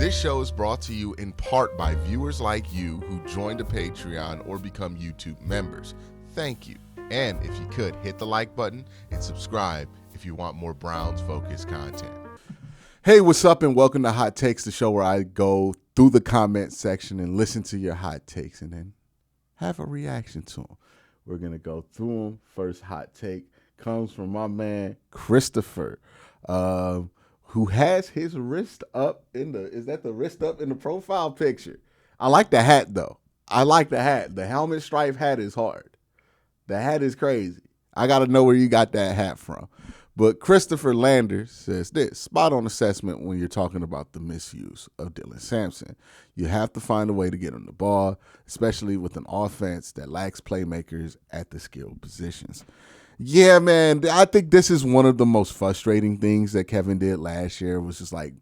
This show is brought to you in part by viewers like you who joined a Patreon or become YouTube members. Thank you. And if you could, hit the like button and subscribe if you want more Browns-focused content. Hey, what's up, and welcome to Hot Takes, the show where I go through the comment section and listen to your hot takes and then have a reaction to them. We're going to go through them. First hot take comes from my man, Christopher, who has his wrist up in the, is that the wrist up in the profile picture? I like the hat, though. I like the hat. The helmet stripe hat is hard. The hat is crazy. I got to know where you got that hat from. But Christopher Landers says this: spot on assessment when you're talking about the misuse of Dylan Samson. You have to find a way to get him the ball, especially with an offense that lacks playmakers at the skilled positions. Yeah, man, I think this is one of the most frustrating things that Kevin did last year, was just like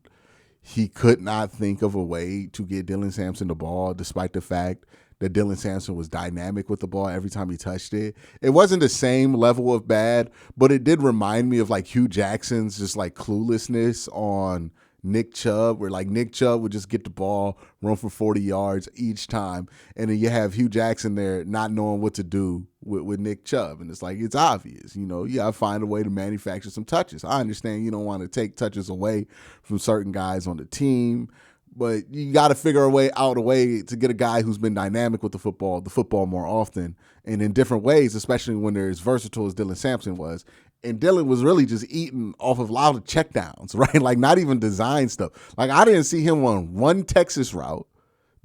he could not think of a way to get Dylan Samson the ball, despite the fact that Dylan Samson was dynamic with the ball every time he touched it. It wasn't the same level of bad, but it did remind me of like Hugh Jackson's just like cluelessness on Nick Chubb, where like Nick Chubb would just get the ball, run for 40 yards each time, and then you have Hugh Jackson there not knowing what to do with Nick Chubb. And it's like, it's obvious, you know, you got to find a way to manufacture some touches. I understand you don't want to take touches away from certain guys on the team, but you got to figure a way to get a guy who's been dynamic with the football more often and in different ways, especially when they're as versatile as Dylan Samson was. And Dylan was really just eating off of a lot of checkdowns, right? Like not even design stuff. Like I didn't see him on one Texas route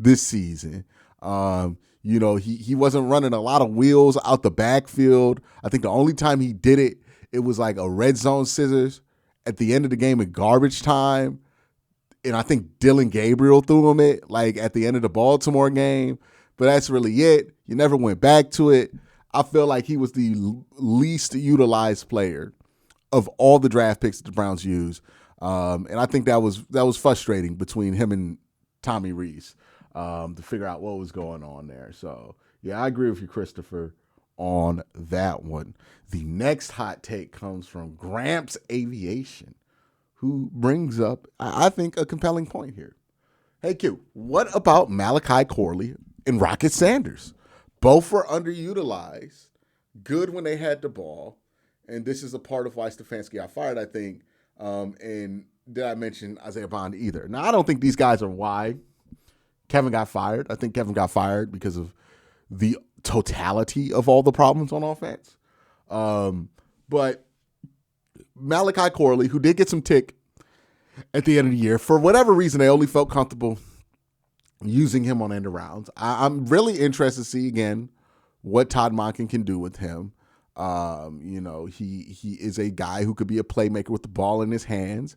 this season. You know, he wasn't running a lot of wheels out the backfield. I think the only time he did it, it was like a red zone scissors at the end of the game in garbage time. And I think Dylan Gabriel threw him it like at the end of the Baltimore game. But that's really it. You never went back to it. I feel like he was the least utilized player of all the draft picks that the Browns used. And I think that was frustrating between him and Tommy Rees to figure out what was going on there. So, yeah, I agree with you, Christopher, on that one. The next hot take comes from Gramps Aviation, who brings up, I think, a compelling point here. Hey, Q, what about Malachi Corley and Rocket Sanders? Both were underutilized, good when they had the ball, and this is a part of why Stefanski got fired, I think. And did I mention Isaiah Bond either? Now, I don't think these guys are why Kevin got fired. I think Kevin got fired because of the totality of all the problems on offense. But Malachi Corley, who did get some tick at the end of the year, for whatever reason, they only felt comfortable using him on end arounds. I'm really interested to see again what Todd Monken can do with him. You know, he is a guy who could be a playmaker with the ball in his hands,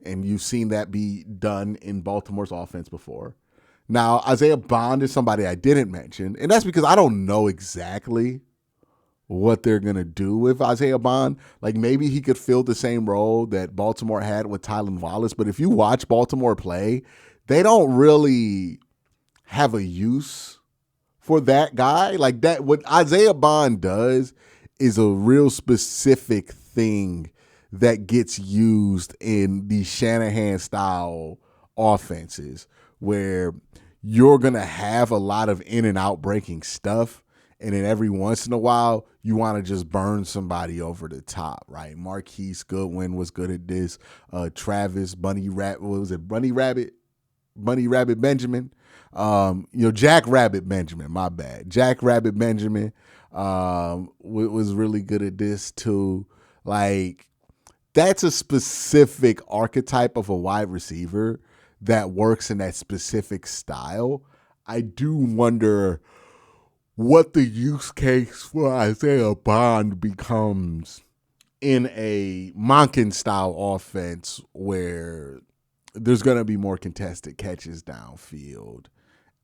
and you've seen that be done in Baltimore's offense before. Now, Isaiah Bond is somebody I didn't mention, and that's because I don't know exactly what they're going to do with Isaiah Bond. Like maybe he could fill the same role that Baltimore had with Tylan Wallace, but if you watch Baltimore play, they don't really have a use for that guy. Like that, what Isaiah Bond does is a real specific thing that gets used in the Shanahan style offenses where you're going to have a lot of in and out breaking stuff. And then every once in a while, you want to just burn somebody over the top, right? Marquise Goodwin was good at this. Travis Bunny Rabbit Benjamin. Jack Rabbit Benjamin, my bad. Jack Rabbit Benjamin was really good at this too. Like, that's a specific archetype of a wide receiver that works in that specific style. I do wonder what the use case for Isaiah Bond becomes in a Monken style offense where there's going to be more contested catches downfield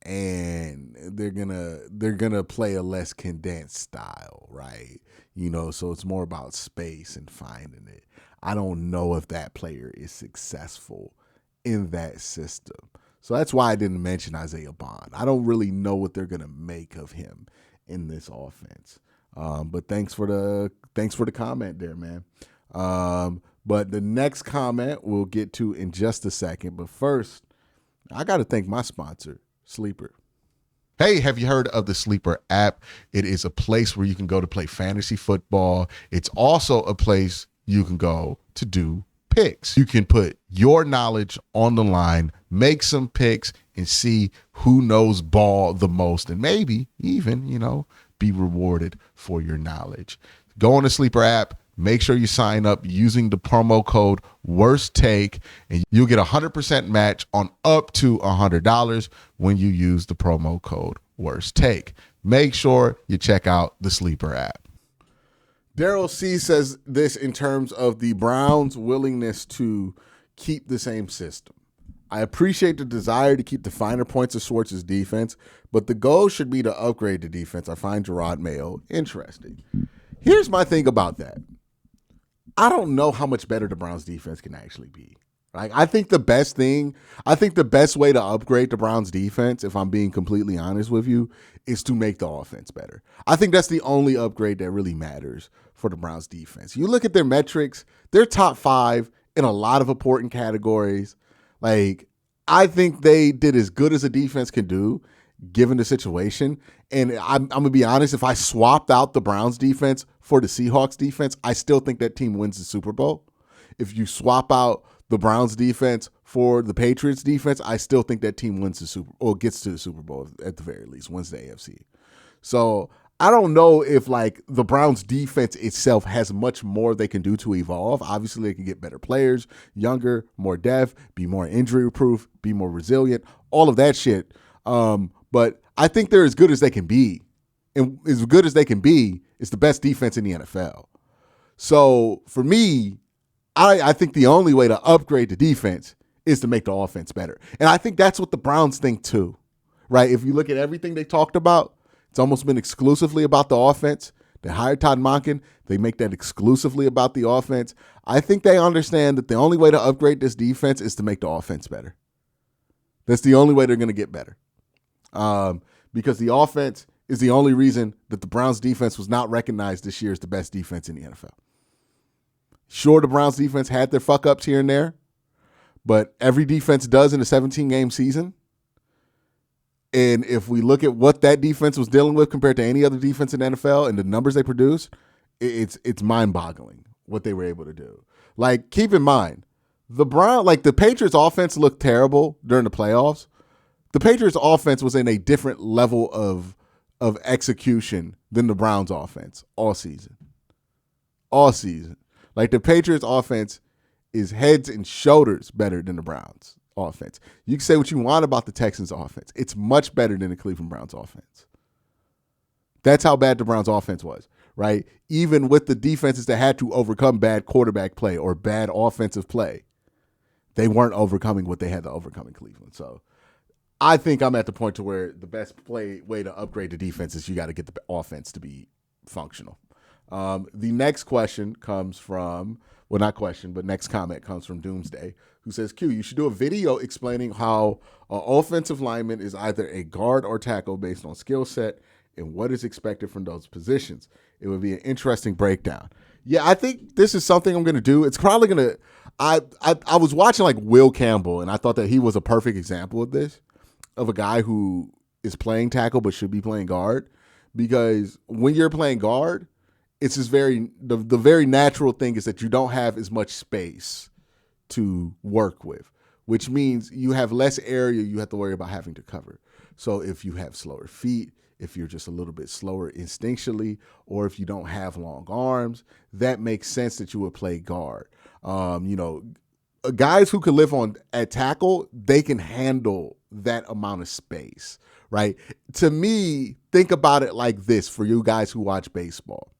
and they're going to play a less condensed style, right? You know, so it's more about space and finding it. I don't know if that player is successful in that system. So that's why I didn't mention Isaiah Bond. I don't really know what they're going to make of him in this offense. But thanks for the comment there, man. But the next comment we'll get to in just a second. But first, I got to thank my sponsor, Sleeper. Hey, have you heard of the Sleeper app? It is a place where you can go to play fantasy football. It's also a place you can go to do picks. You can put your knowledge on the line, make some picks, and see who knows ball the most, and maybe even, be rewarded for your knowledge. Go on the Sleeper app. Make sure you sign up using the promo code Worst Take, and you'll get a 100% match on up to $100 when you use the promo code Worst Take. Make sure you check out the Sleeper app. Daryl C says this in terms of the Browns' willingness to keep the same system. I appreciate the desire to keep the finer points of Schwartz's defense, but the goal should be to upgrade the defense. I find Gerard Mayo interesting. Here's my thing about that. I don't know how much better the Browns defense can actually be. Like, I think the best way to upgrade the Browns defense, if I'm being completely honest with you, is to make the offense better. I think that's the only upgrade that really matters for the Browns defense. You look at their metrics, they're top 5 in a lot of important categories. Like, I think they did as good as a defense can do given the situation. And I'm going to be honest, if I swapped out the Browns defense for the Seahawks defense, I still think that team wins the Super Bowl. If you swap out the Browns defense for the Patriots defense, I still think that team wins the Super Bowl, or gets to the Super Bowl at the very least, wins the AFC. So I don't know if like the Browns defense itself has much more they can do to evolve. Obviously, they can get better players, younger, more depth, be more injury proof, be more resilient, all of that shit. But I think they're as good as they can be. And as good as they can be is the best defense in the NFL. So for me, I think the only way to upgrade the defense is to make the offense better. And I think that's what the Browns think too, right? If you look at everything they talked about, it's almost been exclusively about the offense. They hired Todd Monken. They make that exclusively about the offense. I think they understand that the only way to upgrade this defense is to make the offense better. That's the only way they're going to get better. Because the offense is the only reason that the Browns defense was not recognized this year as the best defense in the NFL. Sure, the Browns defense had their fuck ups here and there, but every defense does in a 17-game season. And if we look at what that defense was dealing with compared to any other defense in the NFL and the numbers they produce, it's mind-boggling what they were able to do. Like, keep in mind, the Patriots offense looked terrible during the playoffs. The Patriots offense was in a different level of execution than the Browns offense all season. All season. Like, the Patriots offense is heads and shoulders better than the Browns offense. You can say what you want about the Texans offense. It's much better than the Cleveland Browns offense. That's how bad the Browns offense was, right? Even with the defenses that had to overcome bad quarterback play or bad offensive play, they weren't overcoming what they had to overcome in Cleveland. So I think I'm at the point to where the best way to upgrade the defense is you got to get the offense to be functional. The next question comes from, well, not question, but next comment comes from Doomsday, who says, Q, you should do a video explaining how an offensive lineman is either a guard or tackle based on skill set and what is expected from those positions. It would be an interesting breakdown. Yeah, I think this is something I'm going to do. It's probably going to, I was watching like Will Campbell, and I thought that he was a perfect example of this, of a guy who is playing tackle but should be playing guard. Because when you're playing guard, it's just the very natural thing is that you don't have as much space to work with, which means you have less area you have to worry about having to cover. So if you have slower feet, if you're just a little bit slower instinctually, or if you don't have long arms, that makes sense that you would play guard. Guys who can live at tackle, they can handle that amount of space, right? To me, think about it like this for you guys who watch baseball.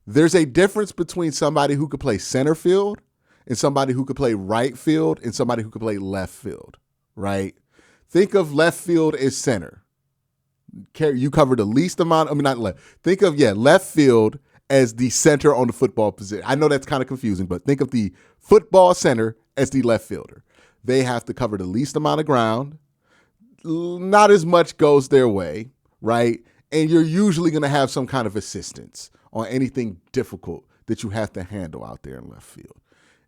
There's a difference between somebody who could play center field and somebody who could play right field and somebody who could play left field, right? Think of left field as center. You cover the least amount, not left. Think of, left field as the center on the football position. I know that's kind of confusing, but think of the football center as the left fielder. They have to cover the least amount of ground. Not as much goes their way, right? And you're usually going to have some kind of assistance on anything difficult that you have to handle out there in left field.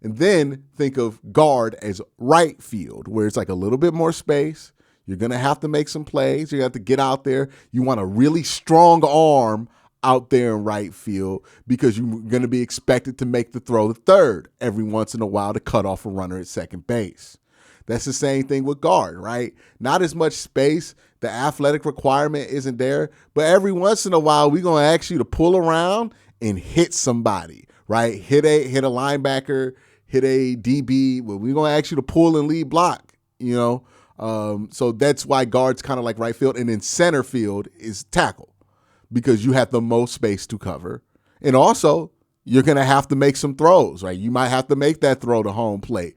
And then think of guard as right field, where it's like a little bit more space. You're going to have to make some plays. You have to get out there. You want a really strong arm out there in right field because you're going to be expected to make the throw to third every once in a while to cut off a runner at second base. That's the same thing with guard, right? Not as much space. The athletic requirement isn't there. But every once in a while, we're going to ask you to pull around and hit somebody, right? Hit a linebacker, hit a DB. Well, we're going to ask you to pull and lead block, So that's why guard's kind of like right field. And then center field is tackle because you have the most space to cover. And also, you're going to have to make some throws, right? You might have to make that throw to home plate,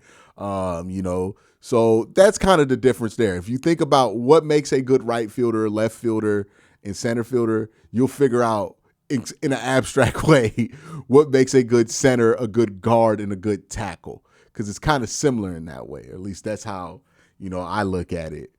So that's kind of the difference there. If you think about what makes a good right fielder, left fielder, and center fielder, you'll figure out in an abstract way what makes a good center, a good guard, and a good tackle because it's kind of similar in that way. Or at least that's how I look at it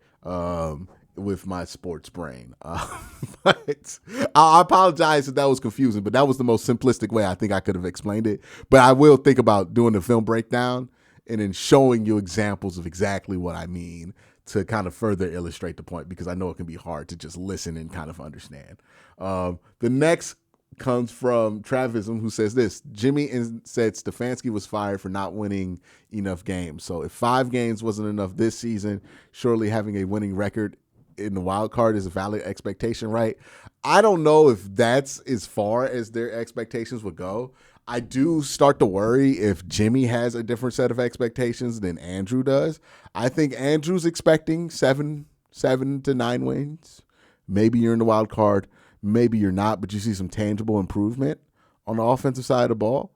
with my sports brain. But I apologize if that was confusing, but that was the most simplistic way I think I could have explained it. But I will think about doing the film breakdown and then showing you examples of exactly what I mean to kind of further illustrate the point because I know it can be hard to just listen and kind of understand. The next comes from Travism, who says this. Jimmy said Stefanski was fired for not winning enough games. So if 5 games wasn't enough this season, surely having a winning record in the wild card is a valid expectation, right? I don't know if that's as far as their expectations would go. I do start to worry if Jimmy has a different set of expectations than Andrew does. I think Andrew's expecting 7 to 9 wins. Maybe you're in the wild card. Maybe you're not, but you see some tangible improvement on the offensive side of the ball.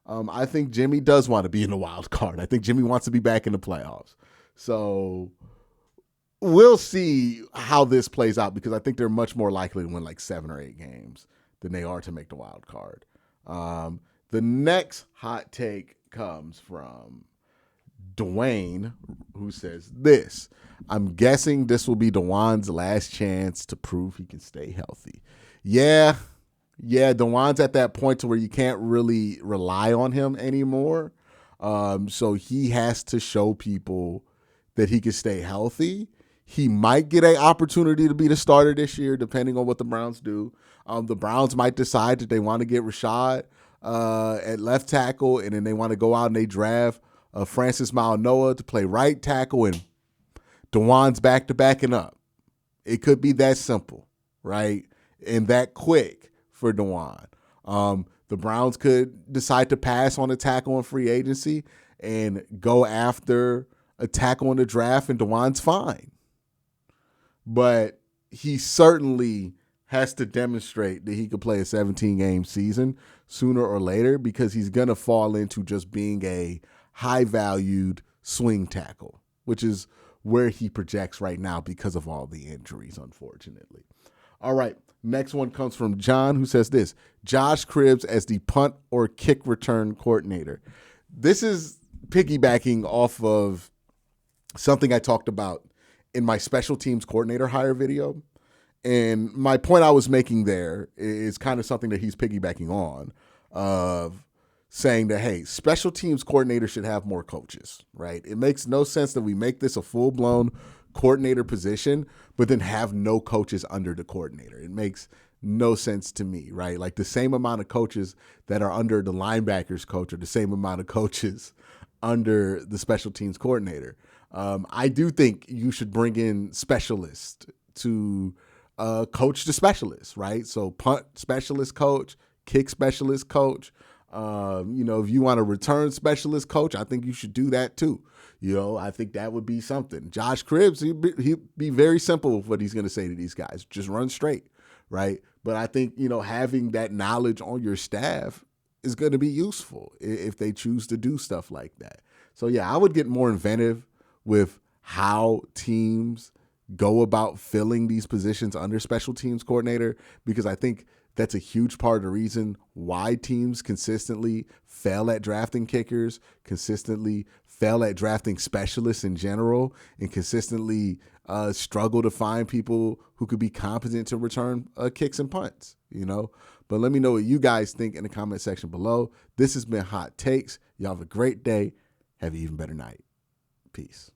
I think Jimmy does want to be in the wild card. I think Jimmy wants to be back in the playoffs. So we'll see how this plays out because I think they're much more likely to win like 7 or 8 games than they are to make the wild card. The next hot take comes from Dwayne, who says this. I'm guessing this will be Dawand's last chance to prove he can stay healthy. Yeah, Dawand's at that point to where you can't really rely on him anymore. So he has to show people that he can stay healthy. He might get an opportunity to be the starter this year, depending on what the Browns do. The Browns might decide that they want to get Rashad at left tackle, and then they want to go out and they draft Francis Mauigoa to play right tackle, and Dawand's back to backing up. It could be that simple, right? And that quick for Dawand. The Browns could decide to pass on a tackle in free agency and go after a tackle in the draft, and Dawand's fine. But he certainly has to demonstrate that he could play a 17-game season sooner or later because he's going to fall into just being a high-valued swing tackle, which is where he projects right now because of all the injuries, unfortunately. All right, next one comes from John, who says this. Josh Cribbs as the punt or kick return coordinator. This is piggybacking off of something I talked about in my special teams coordinator hire video. And my point I was making there is kind of something that he's piggybacking on, of saying that, hey, special teams coordinator should have more coaches, right? It makes no sense that we make this a full-blown coordinator position, but then have no coaches under the coordinator. It makes no sense to me, right? Like the same amount of coaches that are under the linebackers coach are the same amount of coaches under the special teams coordinator. I do think you should bring in specialists to coach the specialists, right? So punt specialist coach, kick specialist coach. If you want a return specialist coach, I think you should do that too. I think that would be something. Josh Cribbs, he'd be very simple with what he's going to say to these guys. Just run straight, right? But I think, having that knowledge on your staff is going to be useful if they choose to do stuff like that. So, yeah, I would get more inventive with how teams go about filling these positions under special teams coordinator, because I think that's a huge part of the reason why teams consistently fail at drafting kickers, consistently fail at drafting specialists in general and consistently struggle to find people who could be competent to return kicks and punts, But let me know what you guys think in the comment section below. This has been Hot Takes. Y'all have a great day. Have an even better night. Peace.